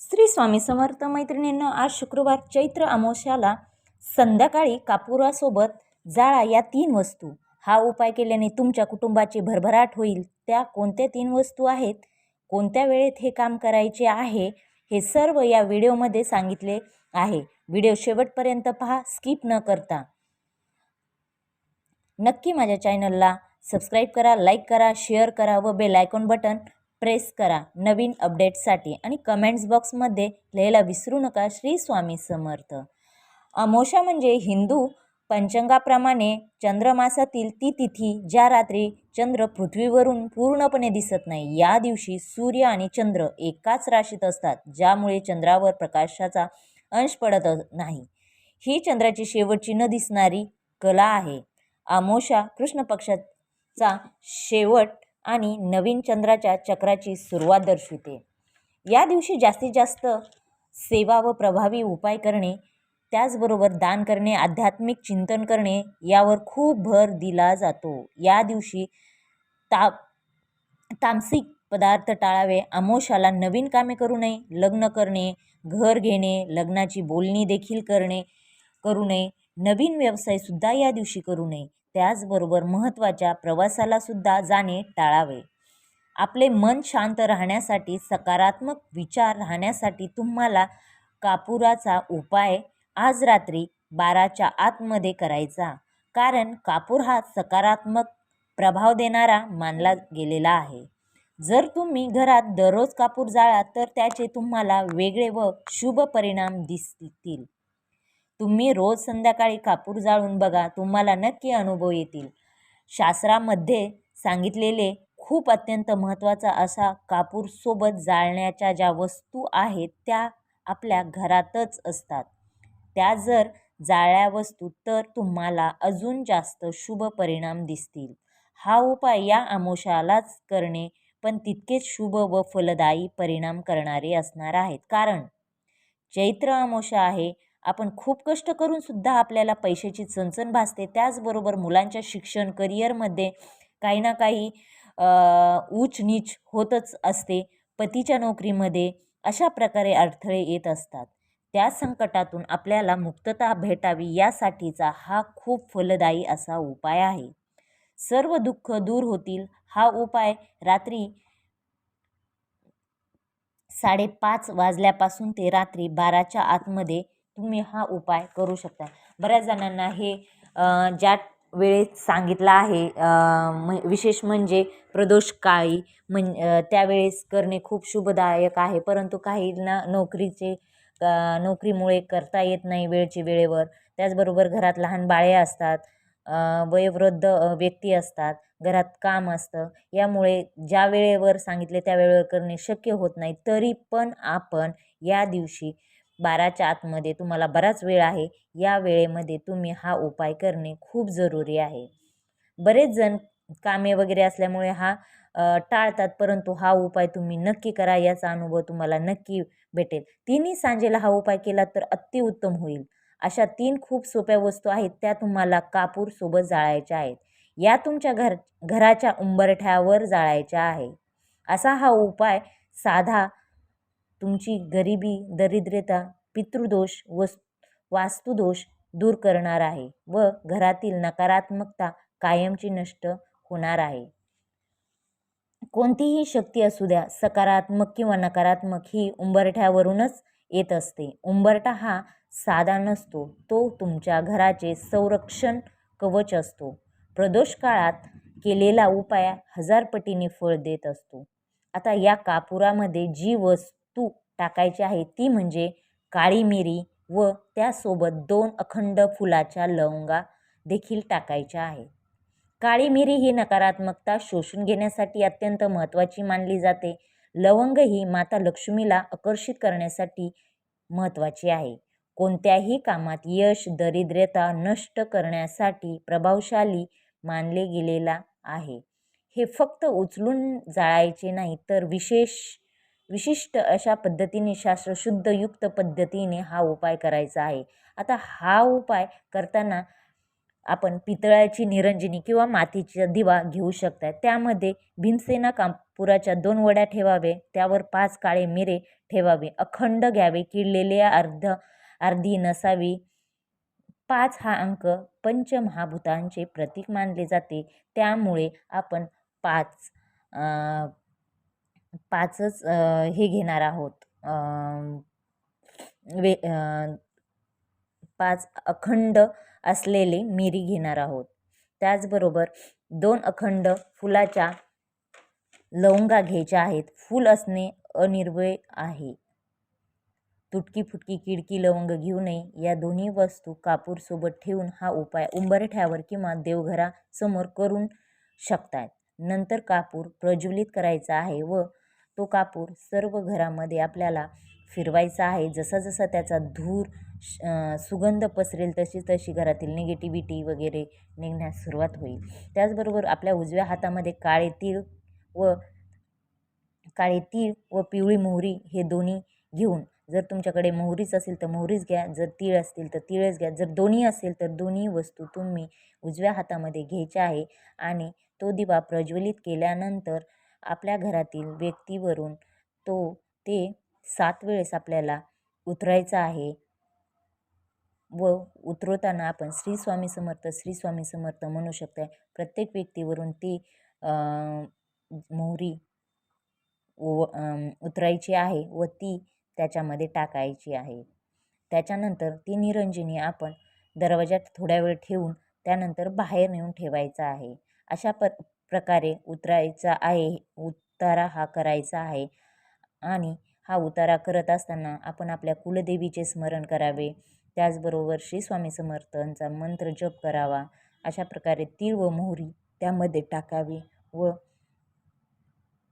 श्री स्वामी समर्थ मैत्रिणींनो, आज शुक्रवार चैत्र अमावस्याला संध्याकाळी कापुरासोबत जाळा या 3 वस्तू. हा उपाय केल्याने तुमच्या कुटुंबाची भरभराट होईल. त्या कोणत्या 3 वस्तू आहेत, कोणत्या वेळेत हे काम करायचे आहे, हे सर्व या व्हिडिओमध्ये सांगितले आहे. व्हिडिओ शेवटपर्यंत पहा, स्किप न करता. नक्की माझ्या चॅनलला सबस्क्राईब करा, लाईक करा, शेअर करा व बेल आयकॉन बटन प्रेस करा नवीन अपडेट्ससाठी. आणि कमेंट्स बॉक्समध्ये लिहायला विसरू नका श्री स्वामी समर्थ. अमावस्या म्हणजे हिंदू पंचांगाप्रमाणे चंद्रमासातील ती तिथी ज्या रात्री चंद्र पृथ्वीवरून पूर्णपणे दिसत नाही. या दिवशी सूर्य आणि चंद्र एकाच राशीत असतात, ज्यामुळे चंद्रावर प्रकाशाचा अंश पडत नाही. ही चंद्राची शेवटची न दिसणारी कला आहे. अमावस्या कृष्ण पक्षाचा शेवट आणि नवीन चंद्राच्या चक्राची सुरुवात दर्शविते. या दिवशी जास्तीत जास्त सेवा व प्रभावी उपाय करणे, त्याचबरोबर दान करणे, आध्यात्मिक चिंतन करणे यावर खूप भर दिला जातो. या दिवशी तामसिक पदार्थ टाळावे. अमावस्याला नवीन कामे करू नये. लग्न करणे, घर घेणे, लग्नाची बोलणी देखील करू नये. नवीन व्यवसायसुद्धा या दिवशी करू नये. त्याचबरोबर महत्त्वाच्या प्रवासाला सुद्धा जाणे टाळावे. आपले मन शांत राहण्यासाठी, सकारात्मक विचार राहण्यासाठी तुम्हाला कापुराचा उपाय आज रात्री 12च्या आतमध्ये करायचा. कारण कापूर हा सकारात्मक प्रभाव देणारा मानला गेलेला आहे. जर तुम्ही घरात दररोज कापूर जाळात तर त्याचे तुम्हाला वेगळे व शुभ परिणाम दिसतील. तुम्ही रोज संध्याकाळी कापूर जाळून बघा, तुम्हाला नक्की अनुभव येतील. शास्त्रामध्ये सांगितलेले खूप अत्यंत महत्त्वाचा असा कापूर सोबत जाळण्याच्या ज्या वस्तू आहेत त्या आपल्या घरातच असतात. त्या जर जाळल्या वस्तू तर तुम्हाला अजून जास्त शुभ परिणाम दिसतील. हा उपाय या अमावस्यालाच करणे पण तितकेच शुभ व फलदायी परिणाम करणारे असणार आहेत. कारण चैत्र अमावस्या आहे. आपण खूप कष्ट करून सुद्धा आपल्याला पैशाची चणचण भासते. त्याचबरोबर मुलांच्या शिक्षण करिअरमध्ये काही ना काही ऊच नीच होतच असते. पतीच्या नोकरीमध्ये अशा प्रकारे अडथळे येत असतात. त्या संकटातून आपल्याला मुक्तता भेटावी यासाठीचा हा खूप फलदायी असा उपाय आहे. सर्व दुःख दूर होतील. हा उपाय रात्री 5:30 वाजल्यापासून ते रात्री 12च्या आतमध्ये तुम्ही हा उपाय करू शकता. बऱ्याच जणांना हे ज्या वेळेत सांगितलं आहे, विशेष म्हणजे प्रदोष काळी त्यावेळेस करणे खूप शुभदायक आहे. परंतु काहींना नोकरीमुळे करता येत नाही वेळचे वेळेवर. त्याचबरोबर घरात लहान बाळे असतात, वयोवृद्ध व्यक्ती असतात, घरात काम असतं. यामुळे ज्या वेळेवर सांगितले त्या वेळेवर करणे शक्य होत नाही. तरी पण आपण या दिवशी 12च्या आतमध्ये तुम्हाला बराच वेळ आहे, या वेळेमध्ये तुम्ही हा उपाय करणे खूप जरुरी आहे. बरेच जण कामे वगैरे असल्यामुळे हा टाळतात, परंतु हा उपाय तुम्ही नक्की करा. याचा अनुभव तुम्हाला नक्की भेटेल. तिन्ही सांजेला हा उपाय केला तर अतिउत्तम होईल. अशा 3 खूप सोप्या वस्तू आहेत, त्या तुम्हाला कापूर सोबत जाळायच्या आहेत. या तुमच्या घराच्या उंबरठ्यावर जाळायच्या आहे. असा हा उपाय साधा तुमची गरिबी, दरिद्रता, पितृदोष व वास्तुदोष दूर करणार आहे व घरातील नकारात्मकता कायमची नष्ट होणार आहे. कोणतीही शक्ती असू द्या, सकारात्मक किंवा नकारात्मक, ही उंबरठ्यावरूनच येत असते. उंबरठा हा साधा नसतो, तो तुमच्या घराचे संरक्षण कवच असतो. प्रदोष काळात केलेला उपाय 1000 पटीने फळ देत असतो. आता या कापुरामध्ये जी वस्तू टाकायची आहे ती म्हणजे काळी मिरी व त्यासोबत 2 अखंड फुलाच्या लवंगा देखील टाकायच्या आहे. काळी मिरी ही नकारात्मकता शोषून घेण्यासाठी अत्यंत महत्त्वाची मानली जाते. लवंग ही माता लक्ष्मीला आकर्षित करण्यासाठी महत्त्वाची आहे. कोणत्याही कामात यश, दरिद्रता नष्ट करण्यासाठी प्रभावशाली मानले गेलेला आहे. हे फक्त उचलून जाळायचे नाही तर विशिष्ट अशा पद्धतीने शास्त्रशुद्ध युक्त पद्धतीने हा उपाय करायचा आहे. आता हा उपाय करताना आपण पितळाची निरंजनी किंवा मातीचा दिवा घेऊ शकता. त्यामध्ये भीमसेना पुराच्या 2 वड्या ठेवावे, त्यावर 5 काळे मिरे ठेवावे, अखंड घ्यावे, किडलेले अर्धी नसावी. 5 हा अंक पंचमहाभूतांचे प्रतीक मानले जाते. त्यामुळे आपण 5 5च हे घेणार आहोत, 5 अखंड असलेले मिरी घेणार आहोत. त्याचबरोबर 2 अखंड फुलाच्या लवंगा घ्यायच्या आहेत. फूल असणे अनिर्वय आहे. तुटकी फुटकी किडकी लवंग घेऊ नये. या दोन्ही वस्तू कापूर सोबत ठेवून हा उपाय उंबरठ्यावर किंवा देवघरासमोर करू शकतात. नंतर कापूर प्रज्वलित करायचा आहे व तो कापूर सर्व घरामध्ये आपल्याला फिरवायचा आहे. जसा जसा त्याचा धूर सुगंध पसरेल तशी तशी घरातील निगेटिव्हिटी वगैरे निघण्यास सुरुवात होईल. त्याचबरोबर आपल्या उजव्या हातामध्ये काळे तीळ व पिवळी मोहरी हे दोन्ही घेऊन, जर तुमच्याकडे मोहरीच असेल तर मोहरीच घ्या, जर तीळ असतील तर तीळच घ्या, जर दोन्ही असेल तर दोन्ही वस्तू तुम्ही उजव्या हातामध्ये घ्यायच्या आहे आणि तो दिवा प्रज्वलित केल्यानंतर आपल्या घरातील व्यक्तीवरून ते 7 वेळेस आपल्याला उतरायचा आहे व उतरवताना आपण श्री स्वामी समर्थ, श्री स्वामी समर्थ म्हणू शकता. प्रत्येक व्यक्तीवरून ती मोहरी उतरायची आहे व ती त्याच्यामध्ये टाकायची आहे. त्याच्यानंतर ती निरंजनी आपण दरवाजात थोड्या वेळ ठेवून त्यानंतर बाहेर नेऊन ठेवायचा आहे. अशा प्रकारे उतारा हा करायचा आहे. आणि हा उतारा करत असताना आपण आपल्या कुलदेवीचे स्मरण करावे. त्याचबरोबर श्री स्वामी समर्थांचा मंत्र जप करावा. अशा प्रकारे तीळ व मोहरी त्यामध्ये टाकावी व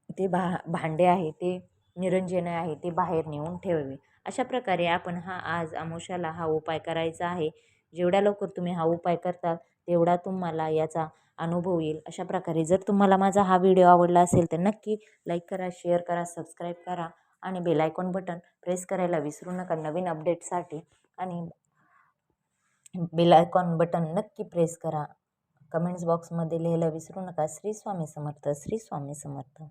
ते भांडे आहे, ते निरंजन आहे, ते बाहेर नेऊन ठेवावे. अशा प्रकारे आपण आज अमावास्येला हा उपाय करायचा आहे. जेवढ्या लवकर तुम्ही हा उपाय करताल तेवढा तुम्हाला याचा अनुभव येईल. अशा प्रकारे जर तुम्हाला माझा हा व्हिडिओ आवडला असेल तर नक्की लाईक करा, शेअर करा, सबस्क्राईब करा आणि बेल आयकॉन बटन प्रेस करायला विसरू नका नवीन अपडेटसाठी. आणि बेल आयकॉन बटन नक्की प्रेस करा. कमेंट्स बॉक्समध्ये लिहायला विसरू नका. श्री स्वामी समर्थ, श्री स्वामी समर्थ.